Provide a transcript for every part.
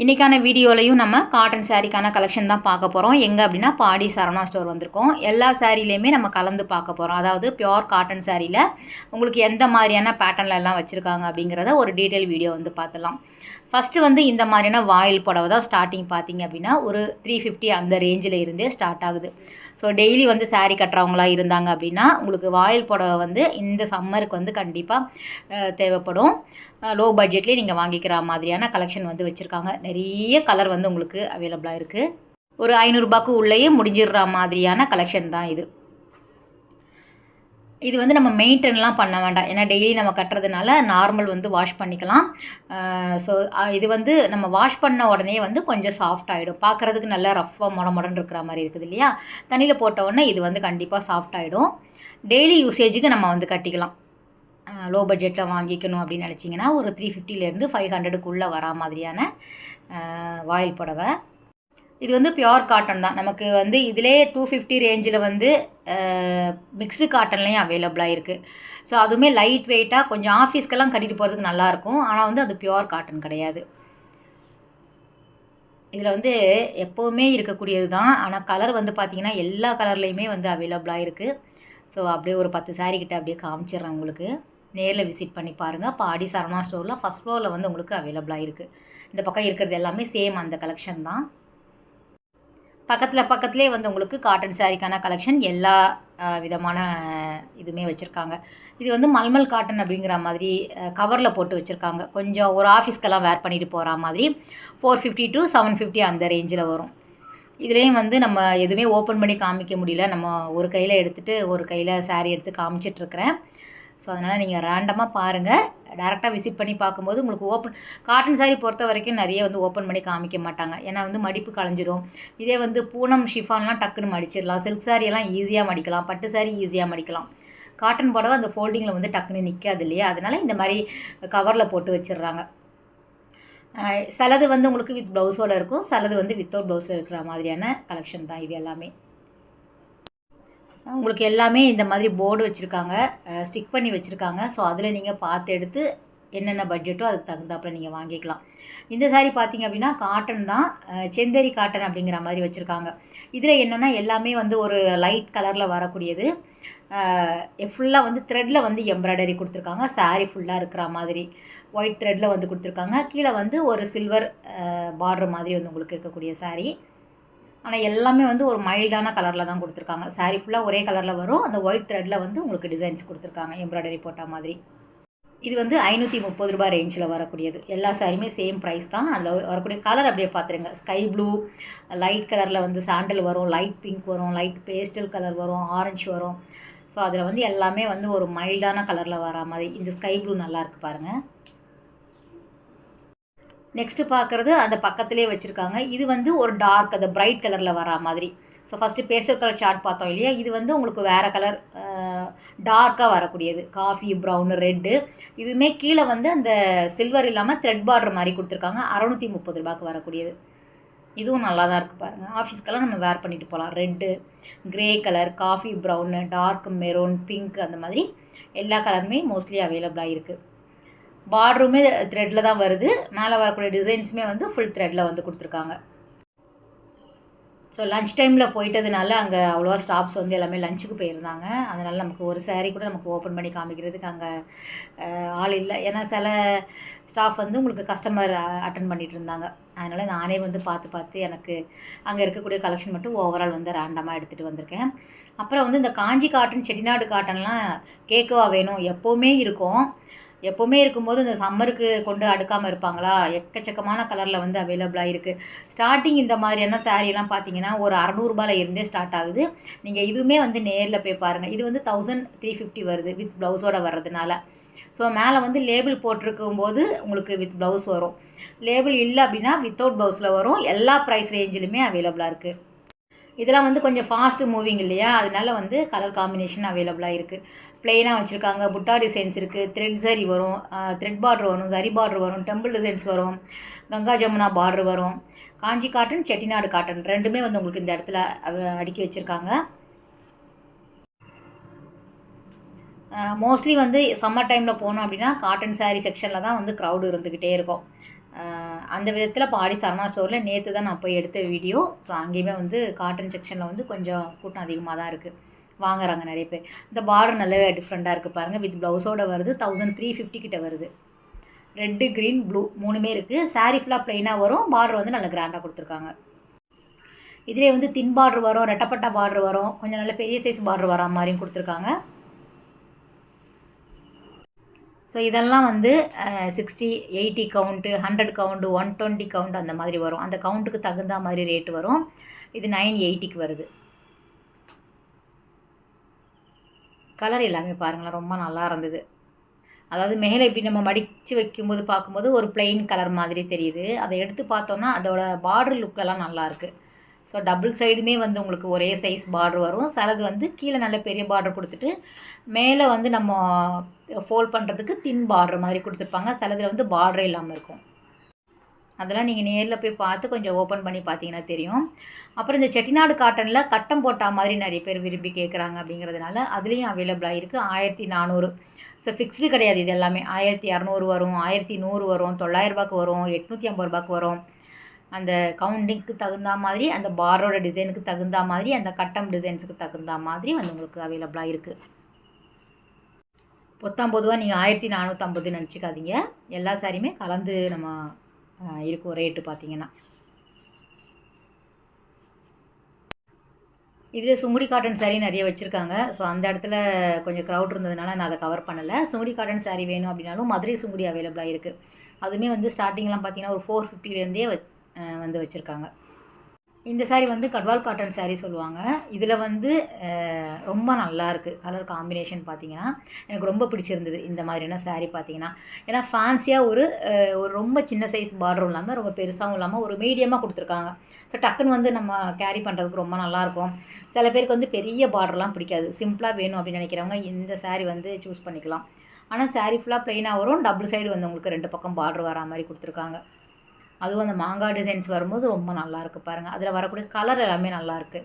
இன்றைக்கான வீடியோலையும் நம்ம காட்டன் சாரீக்கான கலெக்ஷன் தான் பார்க்க போகிறோம். எங்கே அப்படின்னா பாடி சரவணா ஸ்டோர் வந்திருக்கோம். எல்லா சாரீலையுமே நம்ம கலந்து பார்க்க போகிறோம். அதாவது பியோர் காட்டன் சாரியில் உங்களுக்கு எந்த மாதிரியான பேட்டர்னில் எல்லாம் வச்சுருக்காங்க அப்படிங்கிறத ஒரு டீட்டெயில் வீடியோ வந்து பார்த்துலாம். ஃபஸ்ட்டு வந்து இந்த மாதிரியான வாயில் புடவை தான் ஸ்டார்டிங் பார்த்திங்க அப்படின்னா ஒரு 350 அந்த ரேஞ்சில் இருந்தே ஸ்டார்ட் ஆகுது. ஸோ டெய்லி வந்து சாரீ கட்டுறவங்களாக இருந்தாங்க அப்படின்னா உங்களுக்கு வாயில் புடவை வந்து இந்த சம்மருக்கு வந்து கண்டிப்பாக தேவைப்படும். லோ பட்ஜெட்லேயே நீங்கள் வாங்கிக்கிற மாதிரியான கலெக்ஷன் வந்து வச்சுருக்காங்க. நிறைய கலர் வந்து உங்களுக்கு அவைலபிளாக இருக்குது. ஒரு 500 ரூபாய்க்கு உள்ளேயே முடிஞ்சிடுற மாதிரியான கலெக்ஷன் தான் இது. இது வந்து நம்ம மெயின்டெயின்லாம் பண்ண வேண்டாம். ஏன்னா டெய்லி நம்ம கட்டுறதுனால நார்மல் வந்து வாஷ் பண்ணிக்கலாம். ஸோ இது வந்து நம்ம வாஷ் பண்ண உடனே வந்து கொஞ்சம் சாஃப்ட் ஆகிடும். பார்க்குறதுக்கு நல்லா ரஃப்பாக மொடன்னு இருக்கிற மாதிரி இருக்குது இல்லையா? தண்ணியில் போட்ட உடனே இது வந்து கண்டிப்பாக சாஃப்ட் ஆகிடும். டெய்லி யூசேஜுக்கு நம்ம வந்து கட்டிக்கலாம். லோ பட்ஜெட்டில் வாங்கிக்கணும் அப்படின்னு நினச்சிங்கன்னா ஒரு 350லேருந்து 500க்குள்ளே வரா மாதிரியான வாயில் புடவை. இது வந்து பியோர் காட்டன் தான். நமக்கு வந்து இதிலே 250 ரேஞ்சில் வந்து மிக்ஸ்டு காட்டன்லேயும் அவைலபிளாக இருக்குது. ஸோ அதுவுமே லைட் வெயிட்டாக கொஞ்சம் ஆஃபீஸ்க்கெல்லாம் கட்டிட்டு போகிறதுக்கு நல்லாயிருக்கும். ஆனால் வந்து அது பியோர் காட்டன் கிடையாது. இதில் வந்து எப்போவுமே இருக்கக்கூடியது தான். ஆனால் கலர் வந்து பார்த்திங்கன்னா எல்லா கலர்லேயுமே வந்து அவைலபிளாக இருக்குது. ஸோ அப்படியே ஒரு 10 சாரீ கிட்ட அப்படியே காமிச்சிடுறேன் உங்களுக்கு. நேரில் விசிட் பண்ணி பாருங்கள். பாடி சரவணா ஸ்டோரில் ஃபஸ்ட் ஃப்ளோரில் வந்து உங்களுக்கு அவைலபிளாக இருக்குது. இந்த பக்கம் இருக்கிறது எல்லாமே சேம் அந்த கலெக்ஷன் தான். பக்கத்துலேயே வந்து உங்களுக்கு காட்டன் சாரீக்கான கலெக்ஷன் எல்லா விதமான இதுவுமே வச்சுருக்காங்க. இது வந்து மல்மல் காட்டன் அப்படிங்கிற மாதிரி கவரில் போட்டு வச்சுருக்காங்க. கொஞ்சம் ஒரு ஆஃபீஸ்க்கெல்லாம் வேர் பண்ணிட்டு போகிற மாதிரி 450 to 750 அந்த ரேஞ்சில் வரும். இதுலேயும் வந்து நம்ம எதுவுமே ஓப்பன் பண்ணி காமிக்க முடியல. நம்ம ஒரு கையில் எடுத்துகிட்டு ஒரு கையில் சாரீ எடுத்து காமிச்சிட்ருக்கிறேன். ஸோ அதனால் நீங்கள் ரேண்டமாக பாருங்கள். டேரெக்டாக விசிட் பண்ணி பார்க்கும்போது உங்களுக்கு காட்டன் சாரீ பொறுத்த வரைக்கும் நிறைய வந்து ஓப்பன் பண்ணி காமிக்க மாட்டாங்க. ஏன்னா வந்து மடிப்பு களைஞ்சிடும். இதே வந்து பூனம் ஷிஃபான்லாம் டக்குன்னு மடிச்சிடலாம். சில்க் சாரியெல்லாம் ஈஸியாக மடிக்கலாம். பட்டு சாரீ ஈஸியாக மடிக்கலாம். காட்டன் புடவை அந்த ஃபோல்டிங்கில் வந்து டக்குன்னு நிற்காது இல்லையா? அதனால் இந்த மாதிரி கவரில் போட்டு வச்சிடுறாங்க. சிலது வந்து உங்களுக்கு வித் ப்ளவுஸோடு இருக்கும். சிலது வந்து வித்தவுட் ப்ளவுஸில் இருக்கிற மாதிரியான கலெக்ஷன் தான் இது எல்லாமே. உங்களுக்கு எல்லாமே இந்த மாதிரி போர்டு வச்சுருக்காங்க, ஸ்டிக் பண்ணி வச்சுருக்காங்க. ஸோ அதில் நீங்கள் பார்த்து எடுத்து என்னென்ன பட்ஜெட்டோ அதுக்கு தகுந்தாப்பில் நீங்கள் வாங்கிக்கலாம். இந்த சாரீ பார்த்திங்க அப்படின்னா காட்டன் தான், செந்தேரி காட்டன் அப்படிங்கிற மாதிரி வச்சுருக்காங்க. இதில் என்னென்னா எல்லாமே வந்து ஒரு லைட் கலரில் வரக்கூடியது. ஃபுல்லாக வந்து த்ரெட்டில் வந்து எம்ப்ராய்டரி கொடுத்துருக்காங்க. சாரீ ஃபுல்லாக இருக்கிற மாதிரி ஒயிட் த்ரெட்டில் வந்து கொடுத்துருக்காங்க. கீழே வந்து ஒரு சில்வர் பார்டர் மாதிரி வந்து உங்களுக்கு இருக்கக்கூடிய சாரீ. ஆனால் எல்லாமே வந்து ஒரு மைல்டான கலரில் தான் கொடுத்துருக்காங்க. சாரீ ஃபுல்லாக ஒரே கலரில் வரும். அந்த ஒயிட் த்ரெட்டில் வந்து உங்களுக்கு டிசைன்ஸ் கொடுத்துருக்காங்க எம்ப்ராய்டரி போட்ட மாதிரி. இது வந்து 530 ரூபாய் ரேஞ்சில் வரக்கூடியது. எல்லா சாரியுமே சேம் ப்ரைஸ் தான். அதில் வரக்கூடிய கலர் அப்படியே பார்த்துருங்க. ஸ்கை ப்ளூ, லைட் கலரில் வந்து சாண்டல் வரும், லைட் பிங்க் வரும், லைட் பேஸ்டல் கலர் வரும், ஆரஞ்சு வரும். ஸோ அதில் வந்து எல்லாமே வந்து ஒரு மைல்டான கலரில் வரா மாதிரி. இந்த ஸ்கை ப்ளூ நல்லாயிருக்கு பாருங்கள். நெக்ஸ்ட்டு பார்க்குறது அந்த பக்கத்துலேயே வச்சுருக்காங்க. இது வந்து ஒரு டார்க் அந்த பிரைட் கலரில் வரா மாதிரி. So first pastel colour chart பார்த்தோம் இல்லையா? இது வந்து உங்களுக்கு வேறு கலர் டார்க்காக வரக்கூடியது. Coffee, brown, red. இதுவுமே கீழே வந்து அந்த சில்வர் இல்லாமல் த்ரெட் பார்டர் மாதிரி கொடுத்துருக்காங்க. 630 ரூபாய்க்கு வரக்கூடியது. இதுவும் நல்லா தான் இருக்குது பாருங்கள். ஆஃபீஸ்க்கெல்லாம் நம்ம வேர் பண்ணிட்டு போகலாம். Red, grey colour, coffee brown, dark maroon, pink அந்த மாதிரி எல்லா கலருமே மோஸ்ட்லி அவைலபிளாக இருக்குது. பார்டருமே த்ரெட்டில் தான் வருது. மேலே வரக்கூடிய டிசைன்ஸுமே வந்து ஃபுல் த்ரெட்டில் வந்து கொடுத்துருக்காங்க. ஸோ லன்ச் டைமில் போயிட்டதுனால அங்கே அவ்வளோவா ஸ்டாஃப்ஸ் வந்து எல்லாமே லஞ்சுக்கு போயிருந்தாங்க. அதனால் நமக்கு ஒரு சாரீ கூட நமக்கு ஓப்பன் பண்ணி காமிக்கிறதுக்கு அங்கே ஆள் இல்லை. ஏன்னா சில ஸ்டாஃப் வந்து உங்களுக்கு கஸ்டமர் அட்டன் பண்ணிகிட்டு இருந்தாங்க. அதனால் நானே வந்து பார்த்து எனக்கு அங்கே இருக்கக்கூடிய கலெக்ஷன் மட்டும் ஓவரால் வந்து ரேண்டமாக எடுத்துகிட்டு வந்திருக்கேன். அப்புறம் வந்து இந்த காஞ்சி காட்டன், செட்டிநாடு காட்டன்லாம் கேட்கவா வேணும், எப்போவுமே இருக்கும். எப்போவுமே இருக்கும்போது இந்த சம்மருக்கு கொண்டு அடுக்காமல் இருப்பாங்களா? எக்கச்சக்கமான கலரில் வந்து அவைலபிளாக இருக்குது. ஸ்டார்டிங் இந்த மாதிரியான சாரீலாம் பார்த்தீங்கன்னா ஒரு 600 ரூபாயில் இருந்தே ஸ்டார்ட் ஆகுது. நீங்கள் இதுவுமே வந்து நேரில் போய் பாருங்கள். இது வந்து 1350 வருது வித் ப்ளவுஸோடு வர்றதுனால. ஸோ மேலே வந்து லேபிள் போட்டிருக்கும்போது உங்களுக்கு வித் ப்ளவுஸ் வரும். லேபிள் இல்லை அப்படின்னா வித்தவுட் ப்ளவுஸில் வரும். எல்லா ப்ரைஸ் ரேஞ்சிலுமே அவைலபிளாக இருக்குது. இதெல்லாம் வந்து கொஞ்சம் ஃபாஸ்ட்டு மூவிங் இல்லையா? அதனால வந்து கலர் காம்பினேஷன் அவைலபிளாக இருக்குது. ப்ளெயினாக வச்சுருக்காங்க. புட்டா டிசைன்ஸ் இருக்குது. த்ரெட் சரி வரும், த்ரெட் பார்டர் வரும், சரி பார்டர் வரும், டெம்பிள் டிசைன்ஸ் வரும், கங்கா ஜமுனா பார்டர் வரும். காஞ்சி காட்டன், செட்டிநாடு காட்டன் ரெண்டுமே வந்து உங்களுக்கு இந்த இடத்துல அடுக்கி வச்சுருக்காங்க. மோஸ்ட்லி வந்து சம்மர் டைமில் போனோம் அப்படின்னா காட்டன் சாரீ செக்ஷனில் தான் வந்து க்ரௌடு இருந்துக்கிட்டே இருக்கும். அந்த விதத்தில் பாடி சரவணா ஸ்டோரில் நேற்று தான் நான் போய் எடுத்த வீடியோ. ஸோ அங்கேயுமே வந்து காட்டன் செக்ஷனில் வந்து கொஞ்சம் கூட்டம் அதிகமாக தான் இருக்குது, வாங்குறாங்க நிறைய பேர். இந்த பார்டர் நல்லாவே டிஃப்ரெண்ட்டாக இருக்குது பாருங்கள். வித் ப்ளவுஸோடு வருது. 1350 கிட்ட வருது. ரெட்டு, க்ரீன், ப்ளூ 3மே இருக்குது. சாரீ ஃபுல்லாக ப்ளைனாக வரும். பார்டர் வந்து நல்லா கிராண்டாக கொடுத்துருக்காங்க. இதிலே வந்து தின் பார்டர் வரும், ரெட்டப்பட்டா பார்டர் வரும், கொஞ்சம் நல்ல பெரிய சைஸ் பார்டர் வரா மாதிரியும் கொடுத்துருக்காங்க. ஸோ இதெல்லாம் வந்து 60, 80 கவுண்ட்டு, 100 கவுண்ட்டு, 120 கவுண்ட் அந்த மாதிரி வரும். அந்த கவுண்ட்டுக்கு தகுந்த மாதிரி ரேட்டு வரும். இது 980க்கு வருது. கலர் எல்லாமே பாருங்களேன், ரொம்ப நல்லா இருந்தது. அதாவது மேலே இப்படி நம்ம மடித்து வைக்கும்போது பார்க்கும்போது ஒரு பிளெயின் கலர் மாதிரி தெரியுது. அதை எடுத்து பார்த்தோன்னா அதோட பார்டர் லுக்கெல்லாம் நல்லாயிருக்கு. ஸோ டபுள் சைடுமே வந்து உங்களுக்கு ஒரே சைஸ் பார்டர் வரும். சிலது வந்து கீழே நல்ல பெரிய பார்டர் கொடுத்துட்டு மேலே வந்து நம்ம ஃபோல்ட் பண்ணுறதுக்கு தின் பார்டர் மாதிரி கொடுத்துருப்பாங்க. சிலதில் வந்து பார்டரே இல்லாமல் இருக்கும். அதெல்லாம் நீங்கள் நேரில் போய் பார்த்து கொஞ்சம் ஓப்பன் பண்ணி பார்த்தீங்கன்னா தெரியும். அப்புறம் இந்த செட்டிநாடு காட்டனில் கட்டம் போட்டால் மாதிரி நிறைய பேர் விரும்பி கேட்குறாங்க. அப்படிங்கிறதுனால அதுலேயும் அவைலபிளாக இருக்குது. 1400. ஸோ ஃபிக்ஸ்டு கிடையாது. இது எல்லாமே 1200 வரும், 1100 வரும், 900 ரூபாய்க்கு வரும், 850 ரூபாய்க்கு வரும். அந்த கவுண்டிங்க்கு தகுந்த மாதிரி, அந்த பார்டரோட டிசைனுக்கு தகுந்த மாதிரி, அந்த கட்டம் டிசைன்ஸுக்கு தகுந்த மாதிரி வந்து உங்களுக்கு அவைலபிளாக இருக்குது. பொத்தாம்பொதுவாக நீங்கள் 1450 நினச்சிக்காதீங்க. எல்லா சாரியுமே கலந்து நம்ம இருக்கும் ரேட்டு பார்த்தீங்கன்னா. இதில் சுங்குடி காட்டன் சாரீ நிறைய வச்சுருக்காங்க. ஸோ அந்த இடத்துல கொஞ்சம் க்ரௌட் இருந்ததுனால நான் அதை கவர் பண்ணலை. சுங்குடி காட்டன் சாரீ வேணும் அப்படின்னாலும் மதுரை சுங்குடி அவைலபிளாக இருக்குது. அதுவுமே வந்து ஸ்டார்டிங்லாம் பார்த்தீங்கன்னா ஒரு 450லேருந்தே வந்து வச்சுருக்காங்க. இந்த சாரீ வந்து கட்வால் காட்டன் சாரீ சொல்லுவாங்க. இதில் வந்து ரொம்ப நல்லாயிருக்கு. கலர் காம்பினேஷன் பார்த்தீங்கன்னா எனக்கு ரொம்ப பிடிச்சிருந்தது இந்த மாதிரியான சாரீ பார்த்தீங்கன்னா. ஏன்னா ஃபேன்சியாக ஒரு ரொம்ப சின்ன சைஸ் பார்டரும் இல்லாமல் ரொம்ப பெருசாகவும் இல்லாமல் ஒரு மீடியமாக கொடுத்துருக்காங்க. ஸோ டக்குன்னு வந்து நம்ம கேரி பண்ணுறதுக்கு ரொம்ப நல்லாயிருக்கும். சில பேருக்கு வந்து பெரிய பார்டர்லாம் பிடிக்காது, சிம்பிளாக வேணும் அப்படின்னு நினைக்கிறவங்க இந்த சாரீ வந்து சூஸ் பண்ணிக்கலாம். ஆனால் சாரீ ஃபுல்லாக ப்ளைனாக வரும். டபுள் சைடு வந்து உங்களுக்கு 2 பக்கம் பார்டர் வரா மாதிரி கொடுத்துருக்காங்க. அதுவும் அந்த மாங்காய் டிசைன்ஸ் வரும்போது ரொம்ப நல்லாயிருக்கு பாருங்கள். அதில் வரக்கூடிய கலர் எல்லாமே நல்லாயிருக்கு.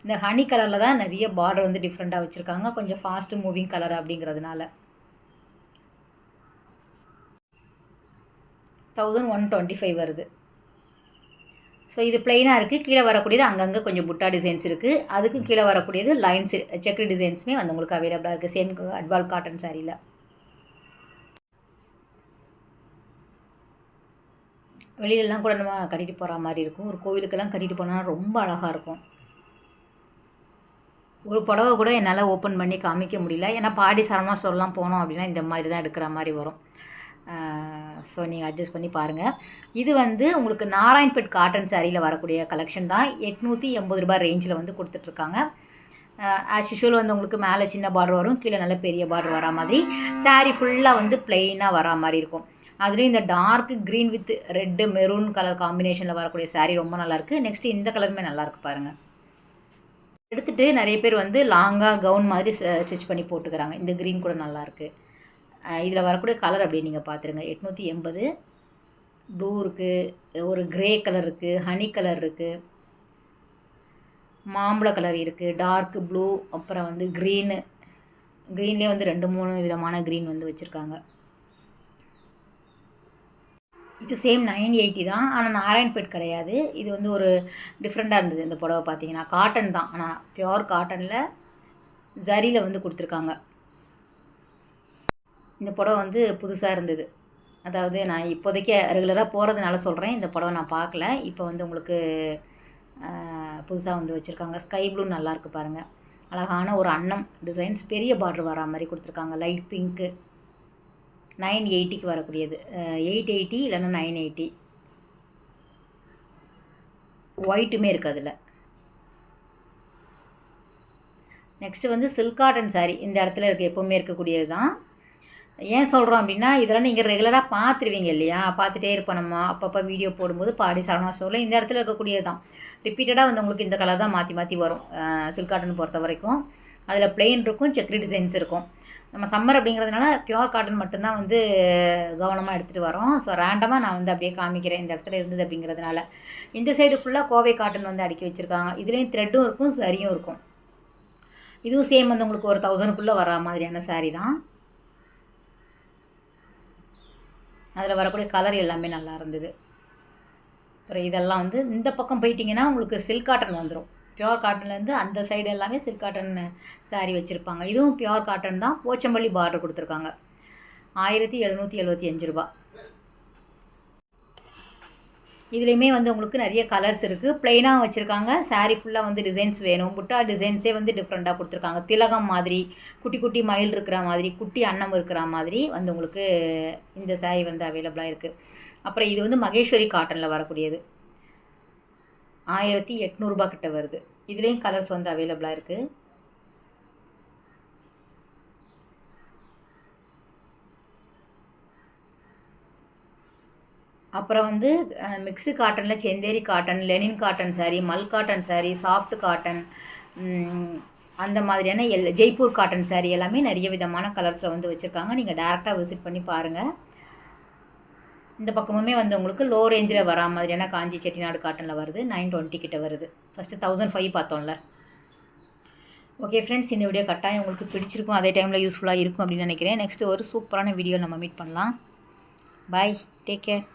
இந்த ஹனி கலரில் தான் நிறைய பார்டர் வந்து டிஃப்ரெண்ட்டாக வச்சுருக்காங்க. கொஞ்சம் ஃபாஸ்ட்டு மூவிங் கலர் அப்படிங்கிறதுனால 1125 வருது. ஸோ இது ப்ளைனாக இருக்குது. கீழே வரக்கூடியது அங்கங்கே கொஞ்சம் புட்டா டிசைன்ஸ் இருக்குது. அதுக்கும் கீழே வரக்கூடியது லைன்ஸ் செக்ரி டிசைன்ஸுமே வந்து உங்களுக்கு அவைலபிளாக இருக்குது. சேம் அட்வால் காட்டன் சாரியில். வெளியிலலாம் கூட நம்ம கட்டிட்டு போகிற மாதிரி இருக்கும். ஒரு கோவிலுக்கெல்லாம் கட்டிட்டு போனால் ரொம்ப அழகாக இருக்கும். ஒரு புடவை கூட என்னால் ஓப்பன் பண்ணி காமிக்க முடியல. ஏன்னா பாடி சரவணா ஸ்டோர்லாம் போனோம் அப்படின்னா இந்த மாதிரி தான் எடுக்கிற மாதிரி வரும். ஸோ நீங்கள் அட்ஜஸ்ட் பண்ணி பாருங்கள். இது வந்து உங்களுக்கு நாராயண்பேட் காட்டன் சாரியில் வரக்கூடிய கலெக்ஷன் தான். 880 ரூபாய் ரேஞ்சில் வந்து கொடுத்துட்ருக்காங்க. ஆஸ் யூஷுவல் வந்து உங்களுக்கு மேலே சின்ன பார்டர் வரும், கீழே நல்ல பெரிய பார்டர் வரா மாதிரி. சாரீ ஃபுல்லாக வந்து ப்ளெயினாக வரா மாதிரி இருக்கும். அதுலேயும் இந்த dark green with red maroon colour காம்பினேஷனில் வரக்கூடிய சாரீ ரொம்ப நல்லாயிருக்கு. நெக்ஸ்ட்டு இந்த கலருமே நல்லாயிருக்கு பாருங்கள். எடுத்துகிட்டு நிறைய பேர் வந்து லாங்காக கவுன் மாதிரி ஸ்டிச் பண்ணி போட்டுக்கிறாங்க. இந்த க்ரீன் கூட நல்லாயிருக்கு. இதில் வரக்கூடிய கலர் அப்படியே நீங்கள் பார்த்துருங்க. 880. ப்ளூ இருக்குது, ஒரு க்ரே கலர் இருக்குது, ஹனி கலர் இருக்குது, மாம்பழ கலர் இருக்குது, டார்க் ப்ளூ, அப்புறம் வந்து க்ரீன்லேயே வந்து 2-3 விதமான க்ரீன் வந்து வச்சுருக்காங்க. இது சேம் 980 தான். ஆனால் நாராயண்பேட் கிடையாது. இது வந்து ஒரு டிஃப்ரெண்ட்டாக இருந்தது. இந்த புடவை பார்த்தீங்கன்னா காட்டன் தான், ஆனால் பியோர் காட்டனில் ஜரியில் வந்து கொடுத்துருக்காங்க. இந்த புடவை வந்து புதுசாக இருந்தது. அதாவது நான் இப்போதைக்கு ரெகுலராக போகிறதுனால சொல்கிறேன். இந்த புடவை நான் பார்க்கல. இப்போ வந்து உங்களுக்கு புதுசாக வந்து வச்சுருக்காங்க. ஸ்கை ப்ளூ நல்லாயிருக்கு பாருங்கள். அழகான ஒரு அன்னம் டிசைன்ஸ், பெரிய பார்டர் வரா மாதிரி கொடுத்துருக்காங்க. Light pink. 980க்கு வரக்கூடியது. 880 இல்லைன்னா 980. ஒயிட்டுமே இருக்குது அதில். நெக்ஸ்ட்டு வந்து சில்க் காட்டன் சாரீ இந்த இடத்துல இருக்குது, எப்போவுமே இருக்கக்கூடியது தான். ஏன் சொல்கிறோம் அப்படின்னா இதெல்லாம் நீங்கள் ரெகுலராக பார்த்துருவீங்க இல்லையா, பார்த்துட்டே இருப்போம் நம்ம. அப்பப்போ வீடியோ போடும்போது பாடி சரவணா ஸ்டோரில் இந்த இடத்துல இருக்கக்கூடியது தான். ரிப்பீட்டடாக வந்து உங்களுக்கு இந்த கலர் தான் மாற்றி மாற்றி வரும். சில்க் காட்டன் பொறுத்த வரைக்கும் அதில் பிளெயின் இருக்கும், செக்ரி டிசைன்ஸ் இருக்கும். நம்ம சம்மர் அப்படிங்கிறதுனால பியோர் காட்டன் மட்டும்தான் வந்து கவனமாக எடுத்துகிட்டு வரோம். ஸோ ரேண்டமாக நான் வந்து அப்படியே காமிக்கிறேன் இந்த இடத்துல இருந்தது அப்படிங்கிறதுனால. இந்த சைடு ஃபுல்லாக கோவை காட்டன் வந்து அடுக்கி வச்சுருக்காங்க. இதுலேயும் த்ரெட்டும் இருக்கும், சரியும் இருக்கும். இதுவும் சேம் வந்து உங்களுக்கு ஒரு 1000க்குள்ளே வர மாதிரியான சாரீ தான். அதில் வரக்கூடிய கலர் எல்லாமே நல்லா இருந்தது. அப்புறம் இதெல்லாம் வந்து இந்த பக்கம் போயிட்டிங்கன்னா உங்களுக்கு சில்க் காட்டன் வந்துடும். பியோர் காட்டன்லேருந்து அந்த சைடு எல்லாமே சில்க் காட்டன் சாரீ வச்சுருப்பாங்க. இதுவும் பியோர் காட்டன் தான். போச்சம்பள்ளி பார்டர் கொடுத்துருக்காங்க. 1775 ரூபா. இதுலேயுமே வந்து உங்களுக்கு நிறைய கலர்ஸ் இருக்குது. ப்ளைனாக வச்சுருக்காங்க. சாரீ ஃபுல்லாக வந்து டிசைன்ஸ் வேணும். புட்டா டிசைன்ஸே வந்து டிஃப்ரெண்ட்டாக கொடுத்துருக்காங்க. திலகம் மாதிரி, குட்டி குட்டி மயில் இருக்கிற மாதிரி, குட்டி அன்னம் இருக்கிற மாதிரி வந்து உங்களுக்கு இந்த சாரீ வந்து அவைலபிளாக இருக்குது. அப்புறம் இது வந்து மகேஸ்வரி காட்டனில் வரக்கூடியது. 1800 கிட்ட வருது. இதுலேயும் கலர்ஸ் வந்து அவைலபிளாக இருக்குது. அப்புறம் வந்து மிக்ஸு காட்டனில் Chanderi cotton, Lenin cotton sari, மல் காட்டன் சாரீ, சாஃப்ட் காட்டன், அந்த மாதிரியான ஜெய்ப்பூர் காட்டன் சாரீ எல்லாமே நிறைய விதமான கலர்ஸில் வந்து வச்சுருக்காங்க. நீங்கள் டேரெக்டாக விசிட் பண்ணி பாருங்கள். இந்த பக்கமுமே வந்து உங்களுக்கு லோ ரேஞ்சில் வரா மாதிரியான காஞ்சி செட்டிநாடு காட்டனில் வருது. 920 கிட்ட வருது. ஃபஸ்ட்டு 1005 பார்த்தோம்ல. ஓகே ஃப்ரெண்ட்ஸ், இந்த வீடியோ கட்டாயம் உங்களுக்கு பிடிச்சிருக்கும், அதே டைமில் யூஸ்ஃபுல்லாக இருக்கும் அப்படின்னு நினைக்கிறேன். நெக்ஸ்ட்டு ஒரு சூப்பரான வீடியோ நம்ம மீட் பண்ணலாம். பாய், டேக் கேர்.